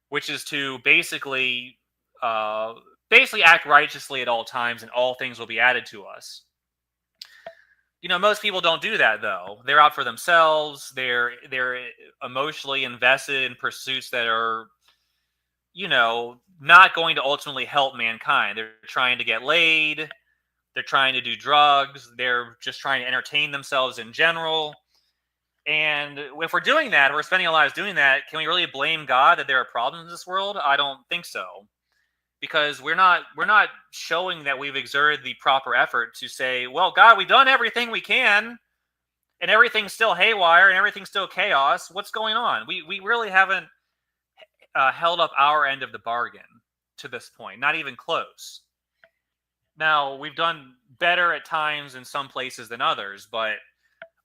which is to basically act righteously at all times, and all things will be added to us. Most people don't do that, though. They're out for themselves. They're emotionally invested in pursuits that are, not going to ultimately help mankind. They're trying to get laid. They're trying to do drugs. They're just trying to entertain themselves in general. And if we're doing that, we're spending our lives doing that, can we really blame God that there are problems in this world? I don't think so. Because we're not showing that we've exerted the proper effort to say, well, God, we've done everything we can, and everything's still haywire, and everything's still chaos. What's going on? We really haven't held up our end of the bargain to this point, not even close. Now, we've done better at times in some places than others, but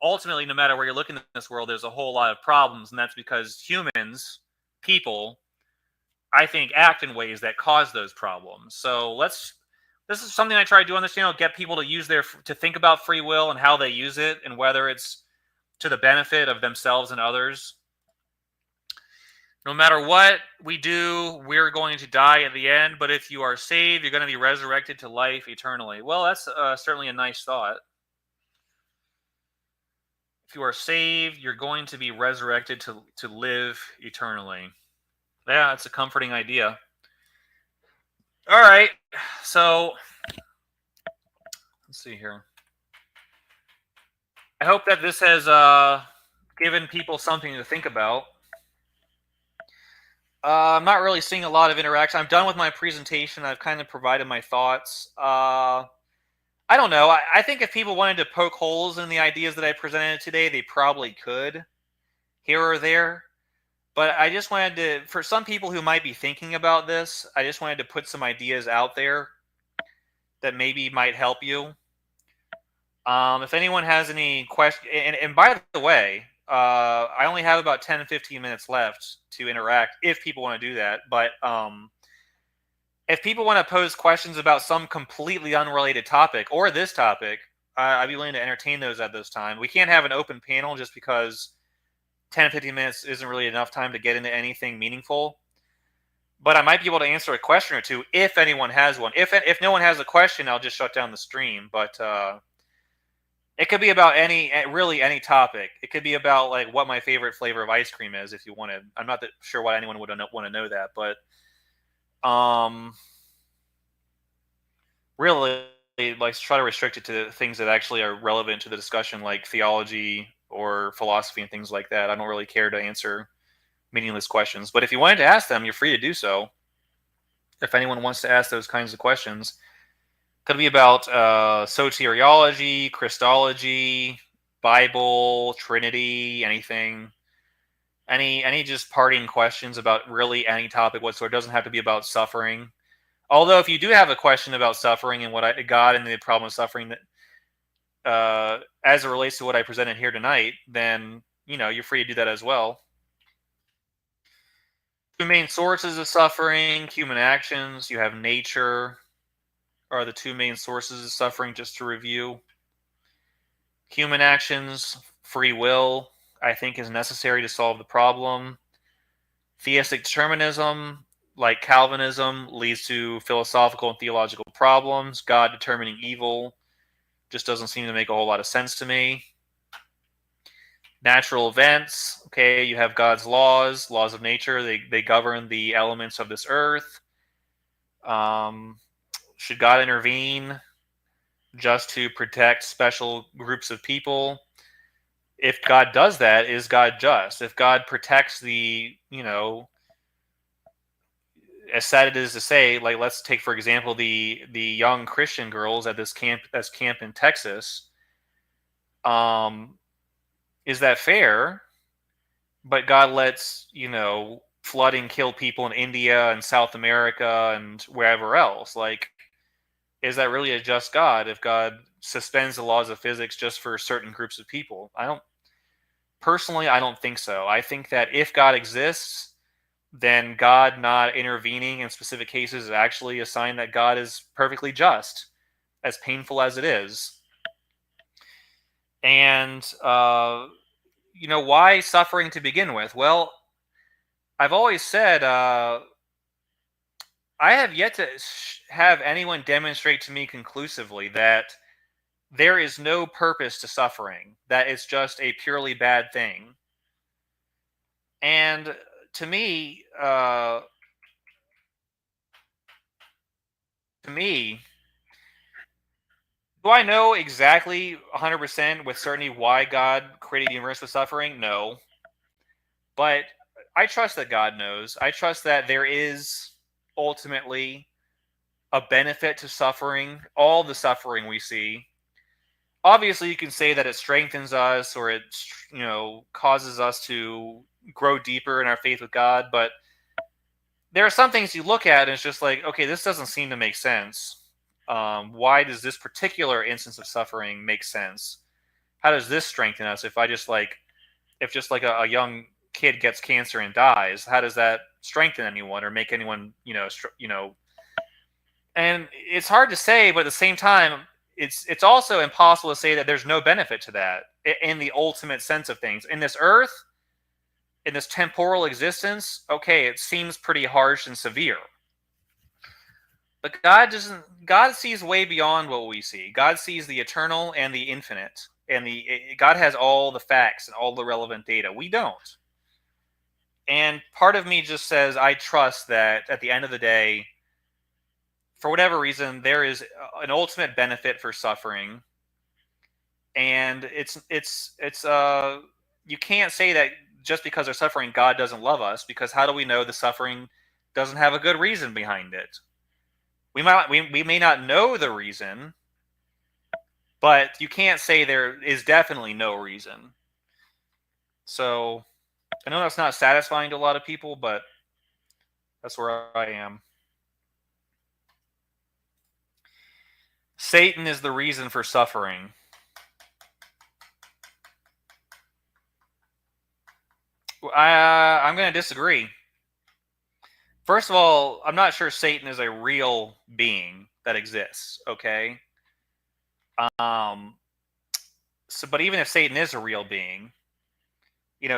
ultimately, no matter where you're looking in this world, there's a whole lot of problems, and that's because humans, people, I think, act in ways that cause those problems. So this is something I try to do on this channel: get people to think about free will and how they use it, and whether it's to the benefit of themselves and others. No matter what we do, we're going to die at the end, but if you are saved, you're going to be resurrected to life eternally. Well, that's certainly a nice thought. If you are saved, you're going to be resurrected to live eternally. Yeah, it's a comforting idea. All right, so let's see here. I hope that this has given people something to think about. I'm not really seeing a lot of interaction. I'm done with my presentation. I've kind of provided my thoughts. I I don't know. I think if people wanted to poke holes in the ideas that I presented today, they probably could, here or there. But I just wanted to, for some people who might be thinking about this, I just wanted to put some ideas out there that maybe might help you. If anyone has any questions, and by the way, I only have about 10 to 15 minutes left to interact if people want to do that. But if people want to pose questions about some completely unrelated topic or this topic, I'd be willing to entertain those at this time. We can't have an open panel just because 10 to 15 minutes isn't really enough time to get into anything meaningful. But I might be able to answer a question or two if anyone has one. If no one has a question, I'll just shut down the stream. But it could be about really any topic. It could be about like what my favorite flavor of ice cream is, if you wanted. I'm not that sure why anyone would want to know that, but really, like, try to restrict it to things that actually are relevant to the discussion, like theology or philosophy and things like that. I don't really care to answer meaningless questions, but if you wanted to ask them, you're free to do so. If anyone wants to ask those kinds of questions, it could be about soteriology, Christology, Bible, Trinity, anything, any just parting questions about really any topic whatsoever. It doesn't have to be about suffering. Although, if you do have a question about suffering and God and the problem of suffering, that as it relates to what I presented here tonight, then you're free to do that as well. Two main sources of suffering: human actions. You have nature, are the two main sources of suffering. Just to review, human actions, free will, I think, is necessary to solve the problem. Theistic determinism, like Calvinism, leads to philosophical and theological problems. God determining evil just doesn't seem to make a whole lot of sense to me. Natural events, okay, you have God's laws of nature. They govern the elements of this earth. Should God intervene just to protect special groups of people? If God does that, is God just? If God protects the, as sad it is to say, like, let's take for example the young Christian girls at this camp in Texas. Is that fair? But God lets flooding kill people in India and South America and wherever else. Like, is that really a just God if God suspends the laws of physics just for certain groups of people? I don't think so. I think that if God exists, then God not intervening in specific cases is actually a sign that God is perfectly just, as painful as it is. And why suffering to begin with? Well, I've always said I have yet to have anyone demonstrate to me conclusively that there is no purpose to suffering, that it's just a purely bad thing. And to me, do I know exactly 100% with certainty why God created the universe with suffering? No. But I trust that God knows. I trust that there is ultimately a benefit to suffering, all the suffering we see. Obviously, you can say that it strengthens us or it, causes us to grow deeper in our faith with God. But there are some things you look at and it's just like, okay, this doesn't seem to make sense. Why does this particular instance of suffering make sense? How does this strengthen us? If a young kid gets cancer and dies, how does that strengthen anyone or make anyone, And it's hard to say, but at the same time, it's also impossible to say that there's no benefit to that in the ultimate sense of things. In this earth, in this temporal existence, okay, it seems pretty harsh and severe. But God sees way beyond what we see. God sees the eternal and the infinite. And God has all the facts and all the relevant data. We don't. And part of me just says, I trust that at the end of the day, for whatever reason, there is an ultimate benefit for suffering. And you can't say that just because they're suffering, God doesn't love us, because how do we know the suffering doesn't have a good reason behind it? We may not know the reason, But you can't say there is definitely no reason. So I know that's not satisfying to a lot of people, but that's where I am. Satan is the reason for suffering. I'm going to disagree. First of all, I'm not sure Satan is a real being that exists, okay? Um, but even if Satan is a real being,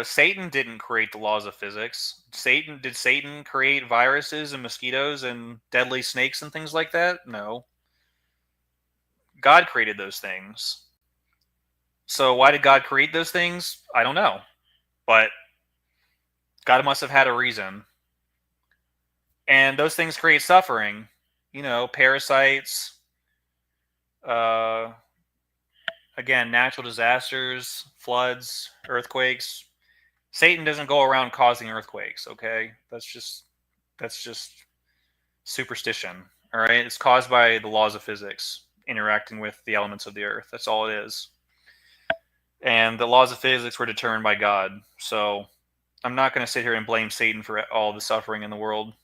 Satan didn't create the laws of physics. Did Satan create viruses and mosquitoes and deadly snakes and things like that? No. God created those things. So why did God create those things? I don't know. But God must have had a reason. And those things create suffering. Parasites, again, natural disasters, floods, earthquakes. Satan doesn't go around causing earthquakes, okay? That's just superstition, all right? It's caused by the laws of physics interacting with the elements of the earth. That's all it is. And the laws of physics were determined by God. So I'm not going to sit here and blame Satan for all the suffering in the world,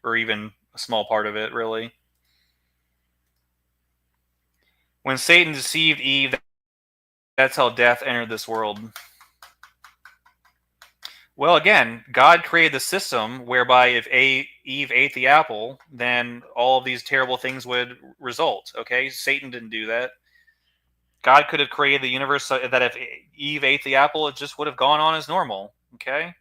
or even a small part of it, really. When Satan deceived Eve, that's how death entered this world. Well, again, God created the system whereby if Eve ate the apple, then all of these terrible things would result. Okay, Satan didn't do that. God could have created the universe so that if Eve ate the apple, it just would have gone on as normal. Okay,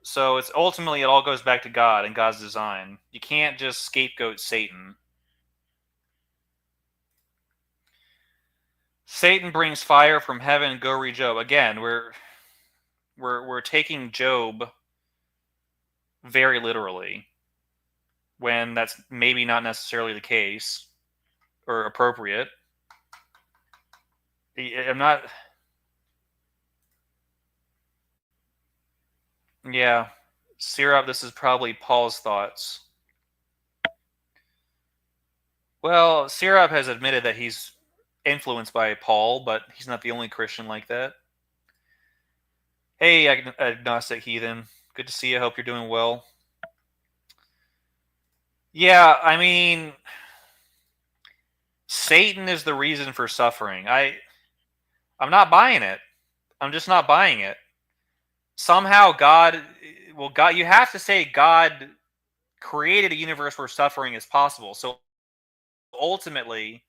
so it's ultimately it all goes back to God and God's design. You can't just scapegoat Satan. Satan brings fire from heaven. Go read Job. Again, we're taking Job very literally, when that's maybe not necessarily the case or appropriate. I'm not. Yeah, Syrup, this is probably Paul's thoughts. Well, Syrup has admitted that he's influenced by Paul, but he's not the only Christian like that. Hey, agnostic heathen. Good to see you. Hope you're doing well. Yeah, I mean, Satan is the reason for suffering. I'm not buying it. I'm just not buying it. Somehow God, you have to say God created a universe where suffering is possible. So ultimately,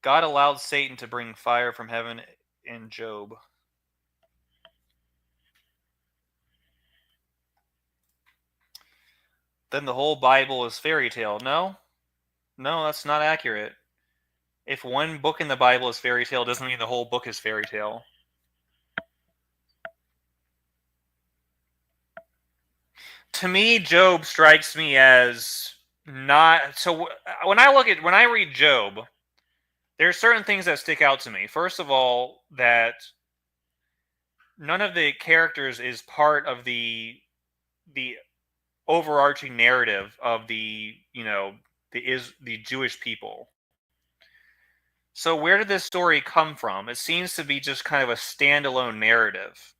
God allowed Satan to bring fire from heaven in Job. Then the whole Bible is fairy tale. No, that's not accurate. If one book in the Bible is fairy tale, doesn't mean the whole book is fairy tale. To me, Job strikes me as not. So when I read Job, there are certain things that stick out to me. First of all, that none of the characters is part of the overarching narrative of the Jewish people. So where did this story come from? It seems to be just kind of a standalone narrative.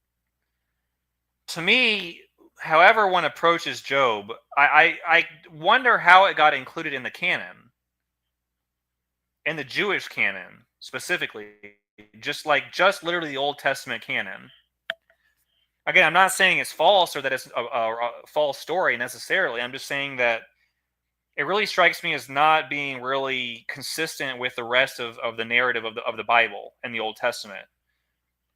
To me, however one approaches Job, I wonder how it got included in the canon, in the Jewish canon specifically, just literally the Old Testament canon. Again, I'm not saying it's false or that it's a false story necessarily. I'm just saying that it really strikes me as not being really consistent with the rest of the narrative of the Bible and the Old Testament,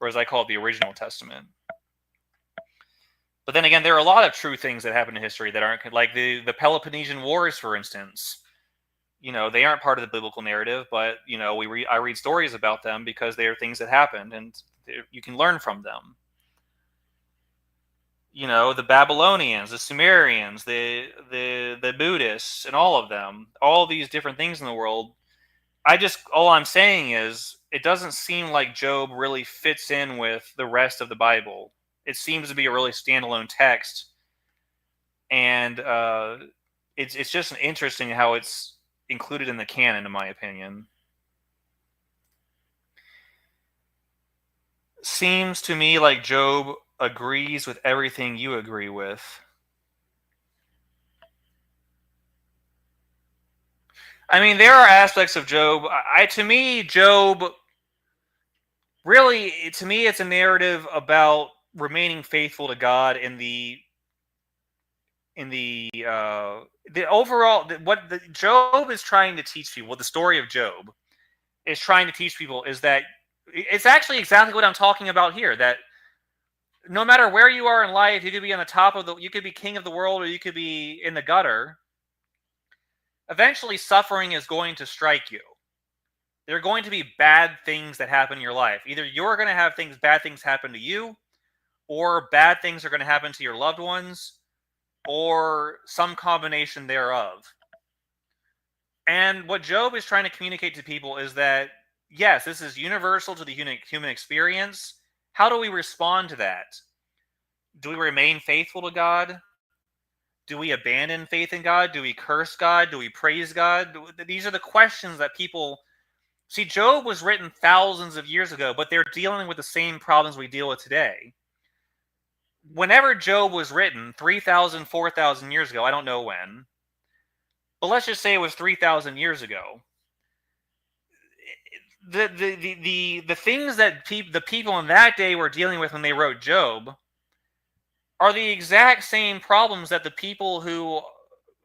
or as I call it, the original Testament. But then again, there are a lot of true things that happen in history that aren't, like the Peloponnesian Wars, for instance. They aren't part of the biblical narrative, but I read stories about them because they are things that happened, and you can learn from them. The Babylonians, the Sumerians, the Buddhists, and all of them, all these different things in the world. All I'm saying is it doesn't seem like Job really fits in with the rest of the Bible. It seems to be a really standalone text, and it's just interesting how it's included in the canon, in my opinion. Seems to me like Job agrees with everything you agree with. I mean, there are aspects of Job. To me, Job really, to me, it's a narrative about remaining faithful to God in the overall what the Job is trying to teach people. What the story of Job is trying to teach people is that it's actually exactly what I'm talking about here. That no matter where you are in life, you could be on the top of you could be king of the world, or you could be in the gutter. Eventually, suffering is going to strike you. There are going to be bad things that happen in your life. Either you're going to have bad things happen to you, or bad things are going to happen to your loved ones, or some combination thereof. And what Job is trying to communicate to people is that, yes, this is universal to the human experience. How do we respond to that? Do we remain faithful to God? Do we abandon faith in God? Do we curse God? Do we praise God? These are the questions that people see. Job was written thousands of years ago, but they're dealing with the same problems we deal with today. Whenever Job was written, 3,000, 4,000 years ago, I don't know when, but let's just say it was 3,000 years ago. The things that the people in that day were dealing with when they wrote Job are the exact same problems that the people who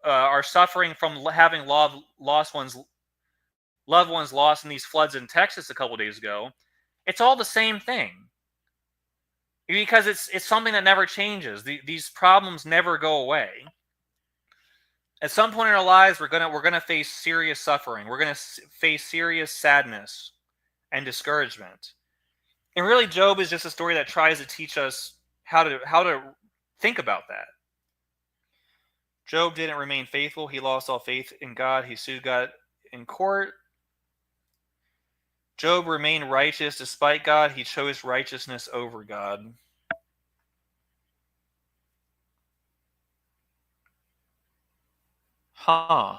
are suffering from having loved ones lost in these floods in Texas a couple days ago. It's all the same thing, because it's something that never changes. These problems never go away. At some point in our lives, we're gonna face serious suffering. We're gonna face serious sadness and discouragement. And really, Job is just a story that tries to teach us how to think about that. Job didn't remain faithful. He lost all faith in God. He sued God in court. Job remained righteous despite God. He chose righteousness over God. Huh.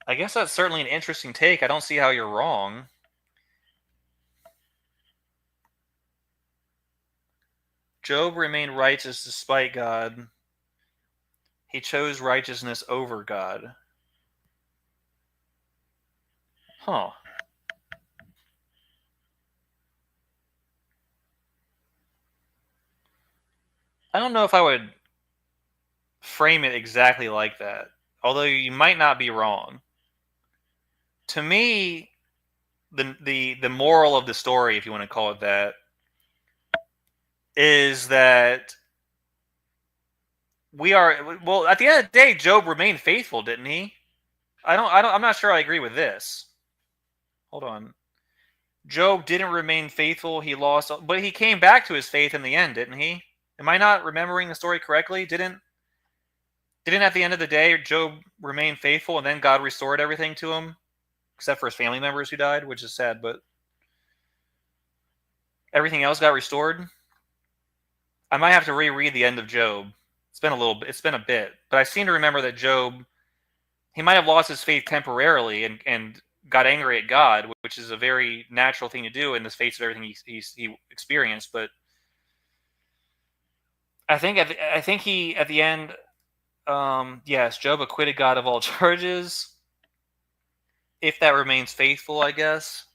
I guess that's certainly an interesting take. I don't see how you're wrong. Job remained righteous despite God. He chose righteousness over God. Huh. I don't know if I would frame it exactly like that, although you might not be wrong. To me, the moral of the story, if you want to call it that, is that at the end of the day, Job remained faithful, didn't he? I'm not sure I agree with this. Hold on. Job didn't remain faithful. He lost, but he came back to his faith in the end, didn't he? Am I not remembering the story correctly? Didn't at the end of the day Job remain faithful, and then God restored everything to him, except for his family members who died, which is sad, but everything else got restored? I might have to reread the end of Job. It's been a bit, but I seem to remember that Job, he might have lost his faith temporarily and got angry at God, which is a very natural thing to do in the face of everything he experienced. But I think he at the end, yes, Job acquitted God of all charges, if that remains faithful, I guess.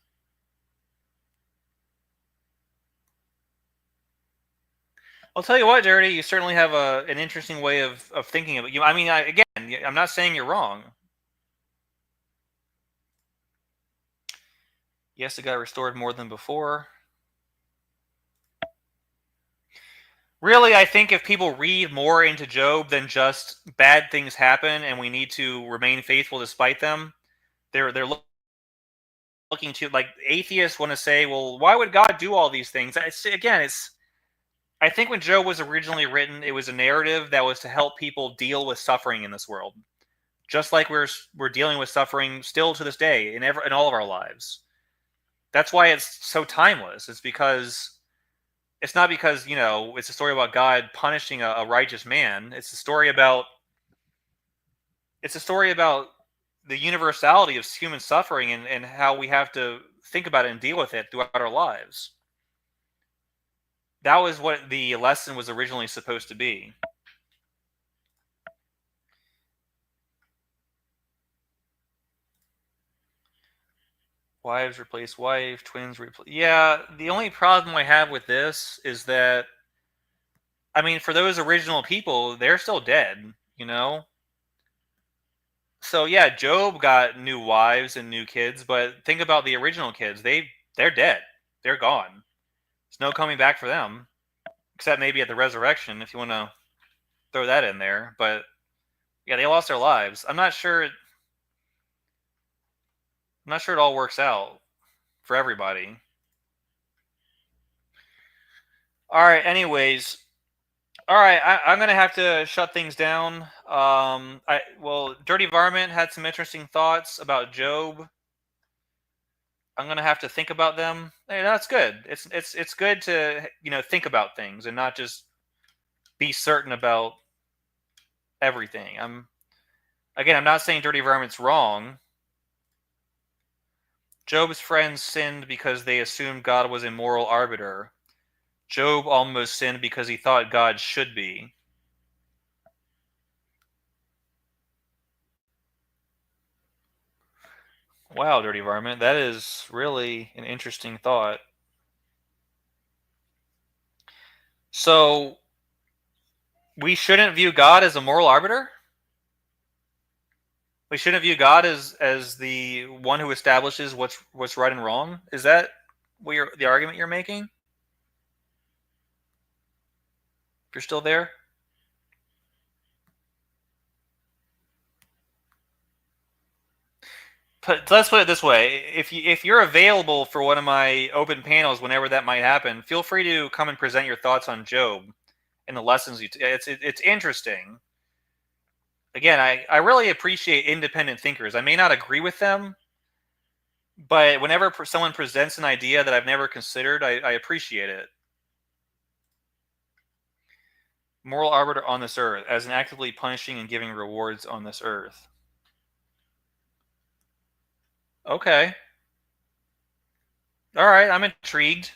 I'll tell you what, Dirty, you certainly have an interesting way of thinking of it. I mean, again, I'm not saying you're wrong. Yes, it got restored more than before. Really, I think if people read more into Job than just bad things happen and we need to remain faithful despite them, they're looking to, like, atheists want to say, well, why would God do all these things? I think when Job was originally written, it was a narrative that was to help people deal with suffering in this world, just like we're dealing with suffering still to this day in all of our lives. That's why it's so timeless. It's not because it's a story about God punishing a righteous man. It's a story about It's a story about the universality of human suffering and how we have to think about it and deal with it throughout our lives. That was what the lesson was originally supposed to be. Wives replace wife, twins replace. Yeah, the only problem I have with this is that, I mean, for those original people, they're still dead, you know? So yeah, Job got new wives and new kids, but think about the original kids. They're dead. They're gone. There's no coming back for them, except maybe at the resurrection if you want to throw that in there. But yeah, they lost their lives. I'm not sure. I'm not sure it all works out for everybody. All right. Anyways, all right. I'm gonna have to shut things down. Dirty Varmint had some interesting thoughts about Job. I'm gonna have to think about them. Hey, that's good. It's good to think about things and not just be certain about everything. I'm not saying Dirty Varmint's wrong. Job's friends sinned because they assumed God was a moral arbiter. Job almost sinned because he thought God should be. Wow, Dirty Varmint, that is really an interesting thought. So, we shouldn't view God as a moral arbiter? We shouldn't view God as the one who establishes what's right and wrong? Is that the argument you're making? If you're still there? Let's put it this way: if you're available for one of my open panels, whenever that might happen, feel free to come and present your thoughts on Job and the lessons it's interesting. Again, I really appreciate independent thinkers. I may not agree with them, but whenever someone presents an idea that I've never considered, I appreciate it. Moral arbiter on this earth, as in actively punishing and giving rewards on this earth. Okay. All right, I'm intrigued.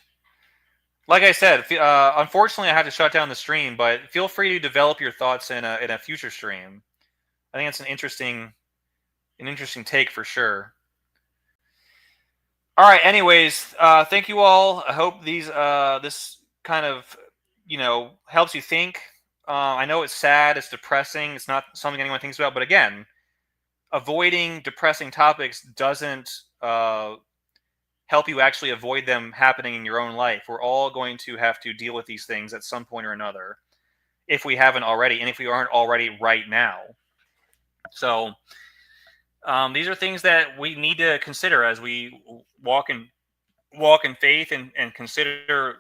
Like I said, unfortunately, I have to shut down the stream, but feel free to develop your thoughts in a future stream. I think it's an interesting take for sure. All right. Anyways, thank you all. I hope this kind of helps you think. I know it's sad, it's depressing, it's not something anyone thinks about, but again, avoiding depressing topics doesn't help you actually avoid them happening in your own life. We're all going to have to deal with these things at some point or another, if we haven't already, and if we aren't already right now. So these are things that we need to consider as we walk in faith and consider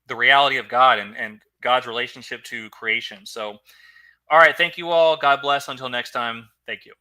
the reality of God and God's relationship to creation. So, all right, thank you all. God bless. Until next time, thank you.